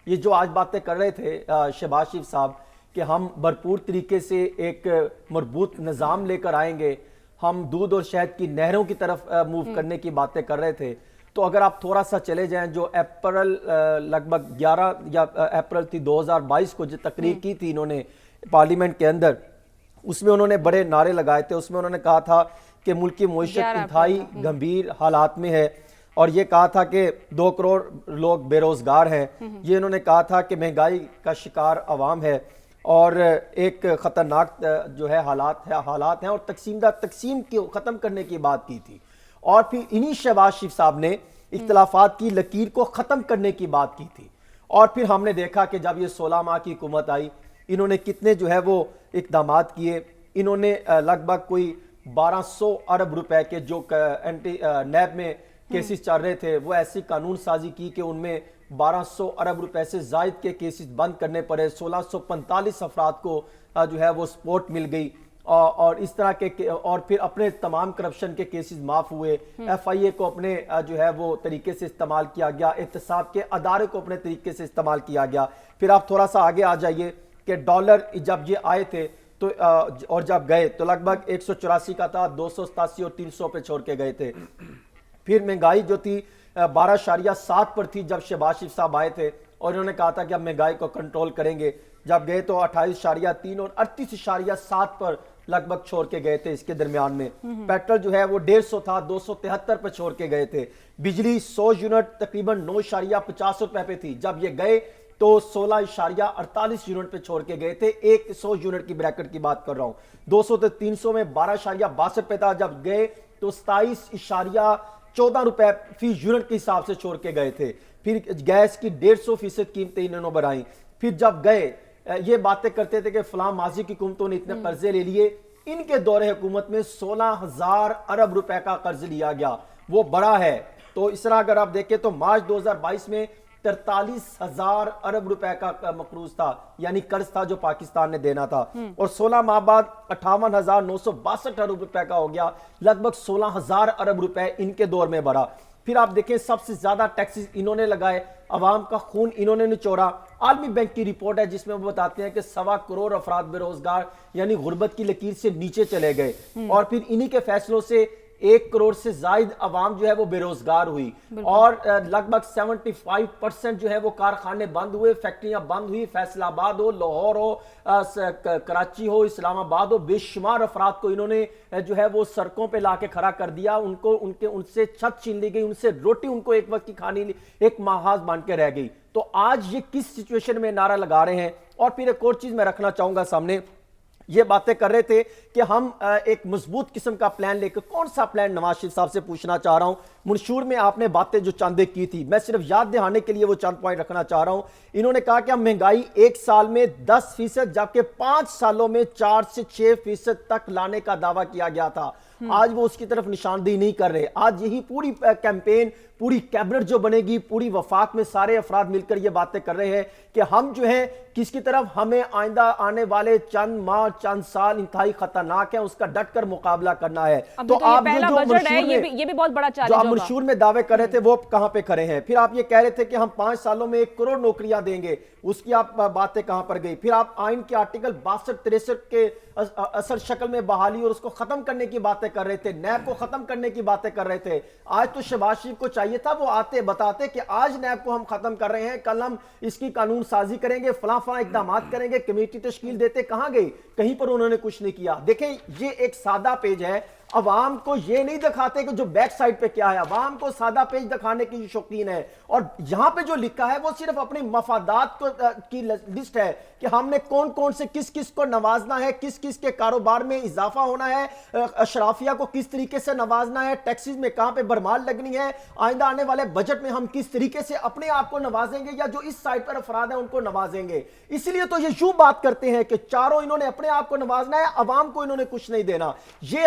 یہ جو آج باتیں کر رہے تھے شہباز شریف صاحب کہ ہم بھرپور طریقے سے ایک مربوط نظام لے کر آئیں گے، ہم دودھ اور شہد کی نہروں کی طرف موو کرنے کی باتیں کر رہے تھے، تو اگر آپ تھوڑا سا چلے جائیں جو اپریل لگ بھگ 11 یا اپریل تھی 2022 کو جو تقریر کی تھی انہوں نے پارلیمنٹ کے اندر، اس میں انہوں نے بڑے نعرے لگائے تھے. اس میں انہوں نے کہا تھا کہ ملک کی معیشت انتہائی گمبھیر حالات میں ہے، اور یہ کہا تھا کہ 2 کروڑ لوگ بے روزگار ہیں. یہ انہوں نے کہا تھا کہ مہنگائی کا شکار عوام ہے اور ایک خطرناک جو ہے حالات ہیں، اور تقسیم کو ختم کرنے کی بات کی تھی. اور پھر انہی شہباز شریف صاحب نے اختلافات کی لکیر کو ختم کرنے کی بات کی تھی. اور پھر ہم نے دیکھا کہ جب یہ 16 ماہ کی حکومت آئی، انہوں نے کتنے جو ہے وہ اقدامات کیے. انہوں نے لگ بھگ کوئی 1200 ارب روپے کے جو نیب میں کیسز چل رہے تھے، وہ ایسی قانون سازی کی کہ ان میں 1200 ارب روپے سے زائد کے کیسز بند کرنے پڑے. 1645 افراد کو جو ہے وہ سپورٹ مل گئی، اور اس طرح کے، اور پھر اپنے تمام کرپشن کے کیسز معاف ہوئے. ایف آئی اے کو اپنے جو ہے وہ طریقے سے استعمال کیا گیا، احتساب کے ادارے کو اپنے طریقے سے استعمال کیا گیا. پھر آپ تھوڑا سا آگے آ جائیے کہ ڈالر جب یہ آئے تھے تو اور جب گئے تو لگ بھگ 184 کا تھا، 287 اور 300 پہ چھوڑ کے گئے تھے. پھر مہنگائی جو تھی 12.7 پر تھی جب شہباز شریف صاحب آئے تھے، اور انہوں نے کہا تھا کہ ہم مہنگائی کو کنٹرول کریں گے. جب گئے تو 28.3 اور 38.7 پر لگ بھگ چھوڑ کے گئے تھے. اس کے درمیان میں پیٹرول جو ہے وہ 150 تھا، 273 پہ چھوڑ کے گئے تھے. بجلی 100 یونٹ تقریباً 9.50 روپے پہ تھی، جب یہ گئے تو 16.48 یونٹ پہ چھوڑ کے گئے تھے. 100 یونٹ کی بریکٹ کی بات کر رہا ہوں. 200 سے 300 میں 12.62 پہ تھا، جب گئے تو 27.14 روپے فی یونٹ کے حساب سے چھوڑ کے گئے تھے. پھر گیس کی 150% قیمتیں انہوں نے بڑھائیں. پھر جب گئے یہ باتیں کرتے تھے کہ فلاں ماضی کی حکومتوں نے اتنے قرضے لے لیے، ان کے دور حکومت میں 16,000 ارب روپے کا قرض لیا گیا، وہ بڑا ہے. تو اس طرح اگر آپ دیکھیں تو مارچ 2022 میں 43,000 ارب روپے کا مقروض تھا، یعنی قرض تھا جو پاکستان نے دینا تھا. اور 16 ماہ بعد 58,962 ارب روپے کا ہو گیا، لگ بھگ 16,000 ارب روپے ان کے دور میں بڑھا. پھر آپ دیکھیں سب سے زیادہ ٹیکسز انہوں نے لگائے، عوام کا خون انہوں نے نچوڑا. عالمی بینک کی رپورٹ ہے جس میں وہ بتاتے ہیں کہ 1.25 کروڑ افراد بے روزگار یعنی غربت کی لکیر سے نیچے چلے گئے. اور پھر انہی کے فیصلوں سے 1 کروڑ سے زائد عوام جو ہے وہ بے روزگار ہوئی، اور لگ بھگ 75% جو ہے وہ کارخانے بند ہوئے، فیکٹریاں بند ہوئی. فیصل آباد ہو، لاہور ہو، کراچی ہو، اسلام آباد ہو، بے شمار افراد کو انہوں نے جو ہے وہ سڑکوں پہ لا کے کھڑا کر دیا. ان سے چھت چھین لی گئی، ان سے روٹی ان کو ایک وقت کی کھانی ایک محاذ بن کے رہ گئی. تو آج یہ کس سچویشن میں نعرہ لگا رہے ہیں. اور پھر ایک اور چیز میں رکھنا چاہوں گا سامنے، یہ باتیں کر رہے تھے کہ ہم ایک مضبوط قسم کا پلان لے کر، کون سا پلان نواز شریف صاحب سے پوچھنا چاہ رہا ہوں. منشور میں آپ نے باتیں جو چاندے کی تھی، میں صرف یاد دہانے کے لیے وہ چند پوائنٹ رکھنا چاہ رہا ہوں. انہوں نے کہا کہ ہم مہنگائی 1 سال میں 10% جبکہ 5 سالوں میں 4 سے 6% تک لانے کا دعویٰ کیا گیا تھا. آج وہ اس کی طرف نشاندہی نہیں کر رہے. آج یہی پوری کیمپین، پوری کیبنٹ جو بنے گی، پوری وفاق میں سارے افراد مل کر یہ باتیں کر رہے ہیں کہ ہم جو ہیں کس کی طرف، ہمیں آئندہ آنے والے چند ماہ چند سال انتہائی خطرناک ہیں، اس کا ڈٹ کر مقابلہ کرنا ہے. تو آپ یہ بھی بہت بڑا چیلنج جو منشور میں دعوے کر رہے تھے وہ کہاں پہ کھڑے ہیں؟ پھر آپ یہ کہہ رہے تھے کہ ہم 5 سالوں میں 1 کروڑ نوکریاں دیں گے، اس کی آپ باتیں کہاں پر گئی؟ پھر آپ آئین کے آرٹیکل 62-63 کے اثر شکل میں بحالی اور اس کو ختم کرنے کی باتیں کر رہے تھے، نیب کو ختم کرنے کی باتیں کر رہے تھے. آج تو شہباز شریف کو چاہیے تھا وہ آتے بتاتے کہ آج نیب کو ہم ختم کر رہے ہیں، کل ہم اس کی قانون سازی کریں گے، فلاں اقدامات کریں گے. کمیٹی تشکیل دیتے کہاں گئی؟ کہیں پر انہوں نے کچھ نہیں کیا. دیکھیں یہ ایک سادہ پیج ہے، عوام کو یہ نہیں دکھاتے کہ جو بیک سائٹ پہ کیا ہے، عوام کو سادہ پیج دکھانے کی شوقین ہے. اور یہاں پہ جو لکھا ہے وہ صرف اپنی مفادات کی لسٹ ہے کہ ہم نے کون سے کس کو نوازنا ہے، کس کے کاروبار میں اضافہ ہونا ہے، اشرافیہ کو کس طریقے سے نوازنا ہے، ٹیکسز میں کہاں پہ برمال لگنی ہے، آئندہ آنے والے بجٹ میں ہم کس طریقے سے اپنے آپ کو نوازیں گے یا جو اس سائٹ پر افراد ہیں ان کو نوازیں گے. اس لیے تو یہ یوں بات کرتے ہیں کہ چاروں انہوں نے اپنے آپ کو نوازنا ہے، عوام کو انہوں نے کچھ نہیں دینا. یہ